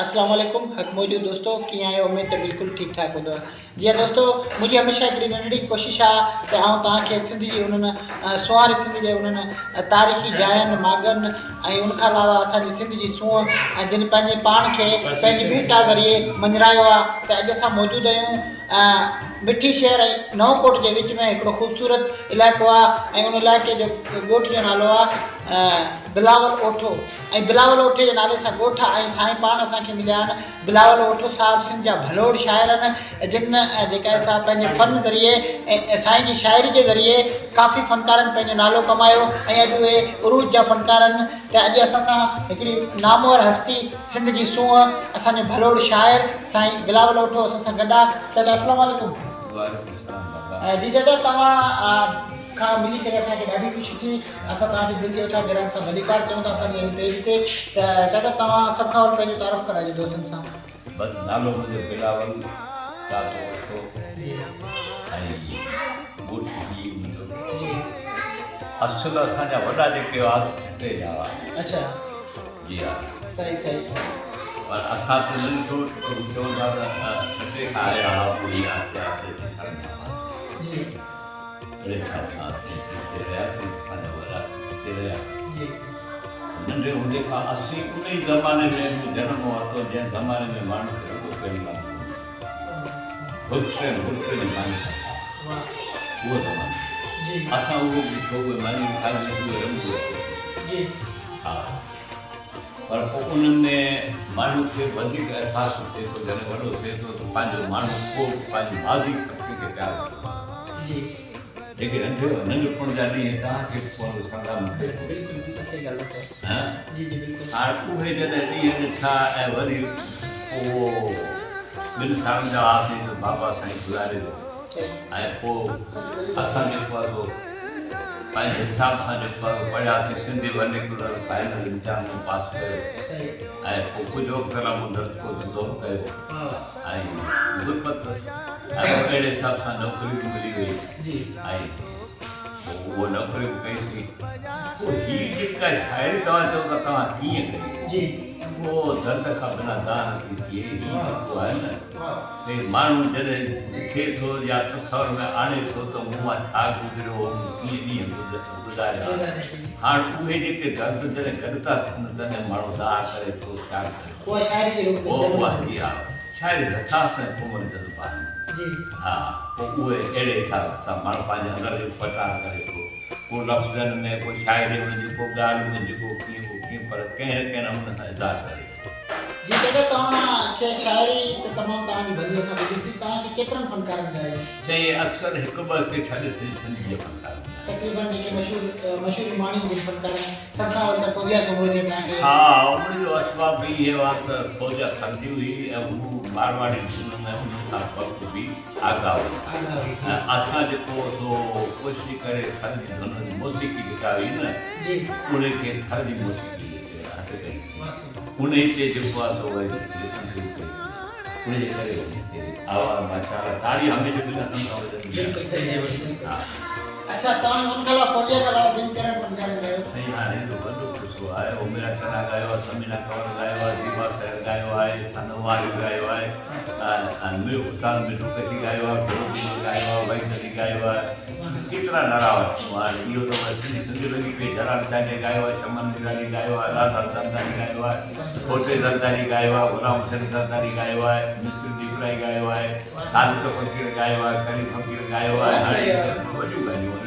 अस्सलाम वालेकुम हक मौजूद दोस्तों की आयो उम्मीद है बिल्कुल ठीक ठाक हूंदो जी दोस्तों मुझे हमेशा हिकिड़ी नंढड़ी कोशिशि आहे त आउं तव्हांखे सिंध जी उन्हनि सुवार सिंध जे उन्हनि तारीख़ी जायुनि मागनि ऐं उनखां अलावा असांजी सिंध जी सूंहं जिन पंहिंजे पाण खे पंहिंजी भेटा ज़रिए मंझरायो आहे त अॼु असां मौजूदु आहियूं मिठी शहर ऐं नवकोट जे विच में हिकिड़ो ख़ूबसूरत इलाइक़ो आहे ऐं उन इलाइक़े जो ॻोठ जो नालो आहे बिलावल ओठो ऐं बिलावल ओठे जे नाले सां ॻोठ ऐं साईं पाण असांखे मिलिया आहिनि बिलावल ओठो साहिबु सिंध जा भलोड़ शाइर आहिनि जिन जेका असां पंहिंजे फ़न ज़रिए ऐं साईं जी शाइरी जे ज़रिए काफ़ी फ़नकारनि पंहिंजो नालो कमायो ऐं अॼु उहे उरूज जा फ़नकार आहिनि त अॼु असां सां हिकिड़ी नामवर हस्ती सिंध जी सूंहं असांजो भलोड़ शाइर साईं बिलावल ओठो असां सां गॾु आहे चाचा अस्सलाम वालेकुम जी चाचा तव्हां खां मिली करे असांखे ॾाढी ख़ुशी थी असां तव्हांखे दिलि जे वठां गिरान सां भलीकार चऊं था असांजे पेज ते त चाचा तव्हां सभ खां वधि पंहिंजो तारीफ़ कराइजो दोस्तनि सां बस नालो मुंहिंजो बिलावल तातो ओठो ऐं ॻोठ जी मुंहिंजो असुल असांजा वॾा जेके हुआ हिते जा हुआ अच्छा जी हा सही सही पर असां त नंढो चवंदा हिते खां आया हुआ पूरी जी नंढे हूंदे खां असीं उन ई ज़माने में जनम वरितो जंहिं ज़माने में माण्हू खे रुॻो पहिरीं हुते जी मानी उहो ज़मानो असां उहो ॾिठो उहे मानी खाई उहे रंग हा पर पोइ उन्हनि में माण्हू खे वधीक अहसासु थिए थो जॾहिं वॾो थिए थो त पंहिंजो माण्हू पोइ पंहिंजी माज़ी खे प्यारु कंदो जेके नंढपण जा ॾींहं तव्हांखे संग्राम हाणे उहे जॾहिं ॾींहं ॾिठा ऐं वरी पोइ 2 सालनि जा हुआसीं त बाबा साईं गुज़ारे वियो ऐं पोइ असां जेको आहे सो पंहिंजे हिसाब सां जेको आहे पढ़ियासीं सिंधी वर्निकुलर फाइनल इम्तिहान में पास कयो ऐं पोइ कुझु वक़्त लाइ मूं दर्को धंधो कयो ऐं गुरबत ऐं अहिड़े हिसाब सां नौकिरी बि मिली वई ऐं उहो नौकिरी बि कईसीं पोइ हीअ जेका शाइरी तव्हां चओ त तव्हां कीअं कई उहो दर्द खां बिना दान थी थिए हीअ जेको आहे न भई माण्हू जॾहिं थिए थो या तस्वर में आणे थो त मूं मां छा गुज़रियो कीअं ॾींहं गुज़ारिया हाणे उहे जेके दर्द जॾहिं गॾु था थियनि तॾहिं माण्हू दाह करे थो छा करे उहा जी हा शाइरी रसास ऐं कोमल जज़्बा आहिनि हा पोइ उहे अहिड़े हिसाब सां माण्हू पंहिंजे अंदर जो पटार करे थो को लफ़्ज़नि में को शाइरी में जेको ॻाल्हि में जेको कीअं पर कंहिं नमूने सां इज़ार करे जी दादा तव्हांखे शाइरी त तमामु तव्हांजी भली असां ॿुधीसीं तव्हांखे केतिरनि फ़नकारनि ॻायो चई अक्सर हिकु ॿ खे छॾे सिंधी जे फ़नकार तक़रीबन जेके मशहूर माण्हू जे फ़नकार सभ खां वधीक फौजिया सोमोनी तव्हांखे हा उनजो असबाब बि इहे हुआ त फौजिया कंदी हुई ऐं हू मारवाड़ी में उन सां वक़्तु बि आगाह हुई ऐं असां जेको सो कोशिशि करे थर जी हुनजी मौसीक़ी जेका हुई न उन खे थर जी मौसीक़ी हथ कई उन ते जेको आहे सो उनजे करे आवाज़ माशाअल्लाह ताड़ी हमेशह बि न हा अच्छा तव्हां उन खां फौजिया खां अलावा ॿिनि कहिड़े फ़नकारनि ॻायो साईं हाणे वॾो कुझु आहे उमेरा चना ॻायो आहे समीना कंवर ॻायो आहे दीवा खैर ॻायो आहे सनवारी ॻायो आहे ऐं उस्ताद मिठू कची ॻायो आहे गुरू ॻायो आहे वैष्णवी ॻायो आहे केतिरा नारा वठूं हाणे इहो त सिंधी लॻी पई जरार चांडे ॻायो आहे शमन मिरानी ॻायो आहे राधा सरदारी ॻायो आहे कोटे सरदारी ॻायो आहे गुलाम हुसैन सरदारी ॻायो आहे मिस्र दीपराई ॻायो आहे सादिक फ़कीर ॻायो आहे करी फ़कीर ॻायो आहे हाणे वॾियूं ॻाल्हियूं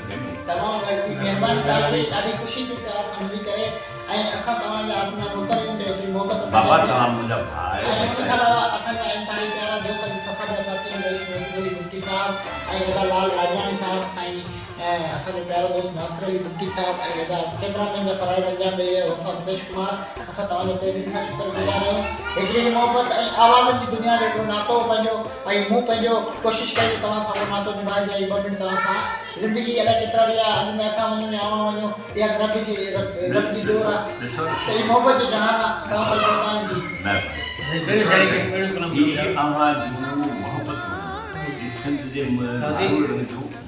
तमामु महिरबानी तव्हांजी ॾाढी ख़ुशी थी तव्हां सां मिली करे ऐं असां तव्हांजा आत्मा मुकरम ते एतिरी मोहबत बाबा तव्हां मुंहिंजा भाउ ऐं उन खां अलावा असांजा इंतहाई प्यारा दोस्त जी सफ़र जा साथी रईस बुट्टी साहब ऐं वॾा लाल राजवानी साहब साईं ऐं असांजो प्यारो दोस्त नासिर अली बुट्टी साहब ऐं वॾा कैमरामैन जा फराइज़ अंजाम ॾेई वफ़ा सुदेश कुमार असां तव्हांजो तहे दिलि सां शुक्रगुज़ार आहियूं हिकिड़ी मोहबत ऐं आवाज़नि जी दुनिया जो नातो पंहिंजो ऐं मूं पंहिंजो कोशिशि कई त तव्हां सां उहो नातो निभाइजे ऐं ॿ मिंट तव्हां सां ज़िंदगी अलाए केतिरा ॾींहं अॻु में असां वञूं या आवां वञूं इहा रब जी जोर आहे त ही मोहबत जो जहान आहे तव्हां पंहिंजो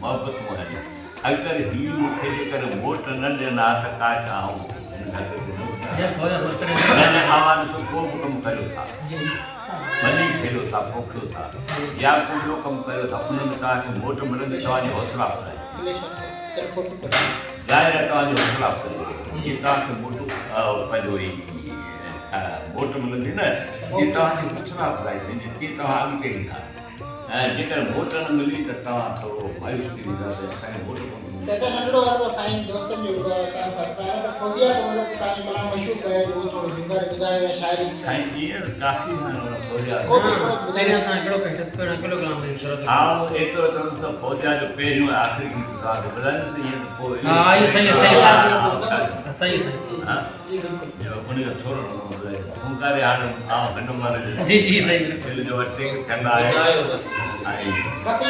मोहबतूं आहिनि अगरि हीअ मूंखे जेकर वोट न ॾियनि हा त काश आऊं मैंने आवाज़ तो को बि कमु कयो था भली खेलियो था पोखियो था या को ॿियो कमु कयो था उन में तव्हांखे वोट मिलंदी तव्हांजी हौसला अफ़ज़ाई ज़ाहिर आहे तव्हांजी हौसला अफ़ज़ाई इहे तव्हांखे पंहिंजो ई वोट मिलंदी न इहे तव्हांजी हौसला अफ़ज़ाई थींदी कीअं तव्हां अॻिते ईंदा ऐं जेकर वोट न मिली त तव्हां थोरो मायूस थी वेंदा त असांखे वोट कोन चाचा नंढड़ो वारो साईं दोस्तनि जो तव्हां ससुराल त फौजिया को साईं पाण मशहूर कयो जो थोरो भिंगर ॿुधायो या शायरी साईं ईअं काफ़ी फौजिया को बि ॿुधायो हा एतिरो त फौजिया जो पहिरियों ऐं आख़िरी गीत तव्हांखे ॿुधाईंदुसि ईअं पोइ जी बिल्कुलु उन जो थोरो ॿुधायो हुंकारे हाणे हिन महिल दिलि जो अटे थियंदा आहे ऐं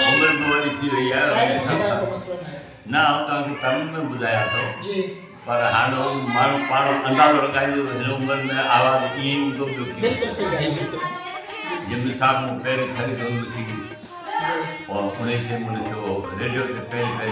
उमिरि बि वॾी थी वई आहे न आउं तव्हांखे तमिल में ॿुधायां थो पर हाणे उहो माण्हू पाण अंदाज़ो लॻाईंदो हिन उमिरि में आवाज़ु ईअं ई हूंदो पियो जंहिं मिसाल मूं पहिरीं ख़रीदो लिखी और उन खे मूं लिखियो रेडियो ते पहिरीं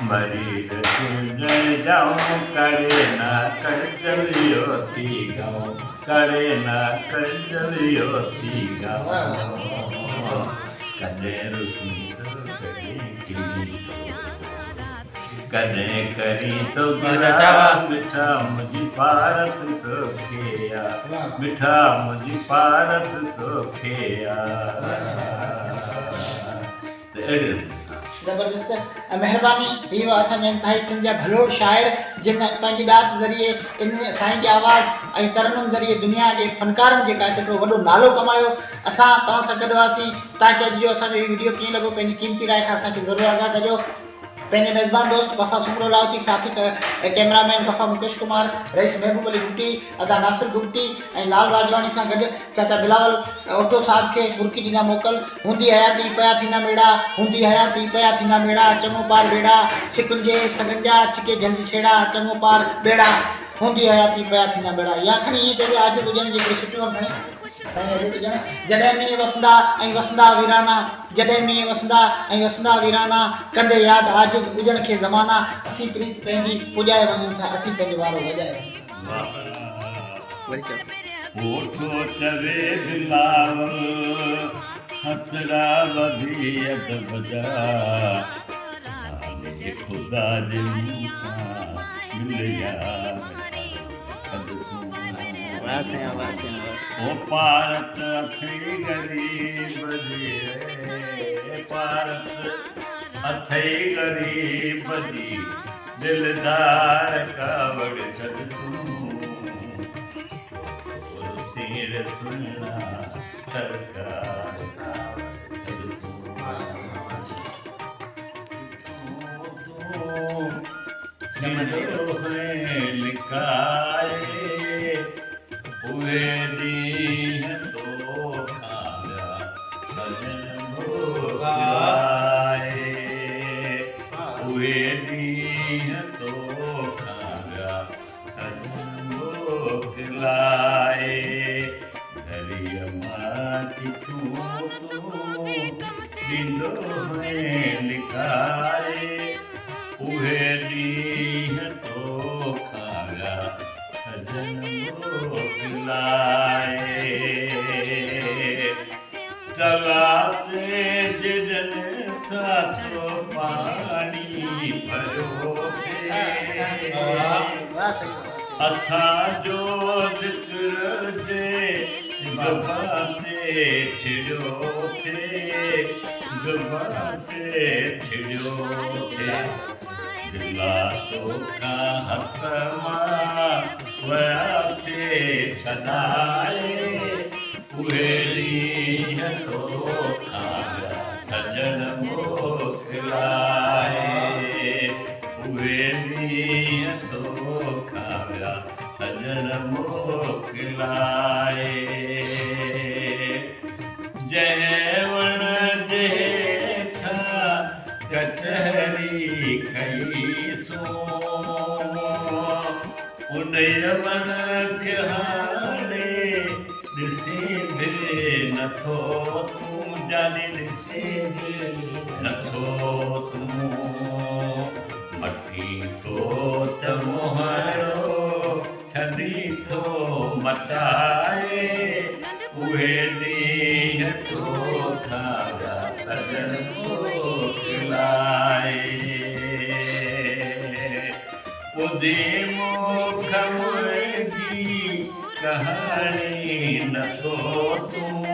मरी जाऊं करे ना कर जलियो थी गाऊं करे ना कर जलियो थी गाऊं कदें रुसी कदें करी तो गिरा मिठा मुझी भारत तो खेया मिठा मुझी भारत तो खेया ज़बरदस्त महिरबानी ही असांजा इंतहाई सिंध जा भलोड़ शाइर जिन पंहिंजी ॾात ज़रिए इन साईं जी आवाज़ ऐं तरन्नुम ज़रिए दुनिया जे फनकारनि जेका हिकिड़ो वॾो नालो कमायो असां तव्हां सां गॾु हुआसीं तव्हांखे अॼु जो असांजो हीउ वीडियो कीअं लॻो पंहिंजी क़ीमती राय खां असांखे ज़रूरु आगाह कजो पंहिंजे मेज़बान दोस्त वफ़ा सुमरो लाहौती साथी कैमरामैन वफ़ा मुकेश कुमार रईस महबूब अली गुट्टी अदा नासिर गुट्टी ऐं लाल राजवाणी सां गॾु चाचा बिलावल ऑटो साहिब खे बुरकी ॾींदा मोकल हूंदी हयाती पया थींदा मेड़ा हूंदी हयाती पया थींदा मेड़ा चङो पार बेड़ा सिकुंजे सगंजा छिके जल्दी छेड़ा चङो पार बेड़ा हूंदी हयाती पया थींदा बेड़ा या खणी ईअं चइजे आज हुजण जी हिकिड़ी सुठी वन साईं जॾहिं मींहं वसंदा ऐं वसंदा वीराना जॾहिं मींहं वसंदा ऐं वसंदा वीराना कंदे यादि आजिज़ हुजण खे ज़माना असीं प्रीत पंहिंजी पुॼाए वञूं था असीं पंहिंजो वारो वॼाए ओ भारत अथई गरीब जी भारत अथई गरीब जी दिलदार कावड़ तीर सुनना सरकार लिखाए उहे ॾींहं तो खाया सजन मोकिलाए उहे ॾींहं तो खाया सजन मोकिलाए दरिया मां चिठियूं तूं ॾींदो में लिखाए उहे ॾींहं तो खाया सजन तलाते जिन साथो पानी भरियो असांजो ज़िक्र जे ज़बाने छिड़ियो थे ज़बाने छिड़ियो थे दिला तो खां हथ मां वया थे छॾाए उहे ॾींहं तो खाया सजन मोकिलाए उहे ॾींहं तो खाया सजन मोकिलाए जंहिं वण जे हेठां कचहरी खई सो उन वण खे हाणे ॾिसी बि नथो तूं जाने ॾिसी बि नथो तूं मटी थो त मोहरो छॾी थो मटाए उहे ॾींहं तोखां ॿिया सजन मोकिलाए ॿुधी मुख मुंहिंजी कहाणी नथो तूं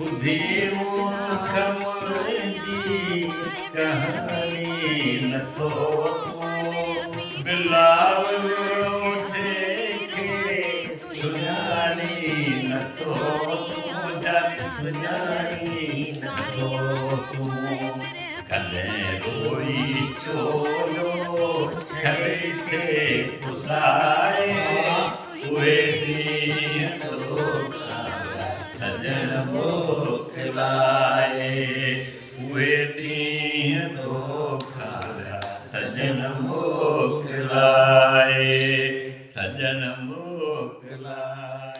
ॿुधी मुख मुंहिंजी कहाणी नथो तूं बिलावल खे सुञाणी नथो तूं जाने सुञाणी नथो तूं कॾहिं रोई चोलो छॾे थे पुसाए उहे ॾींहं तोखां सजन मोकिलाए उहे ॾींहं तोखां सजन मोकिलाए सजन मोकिलाए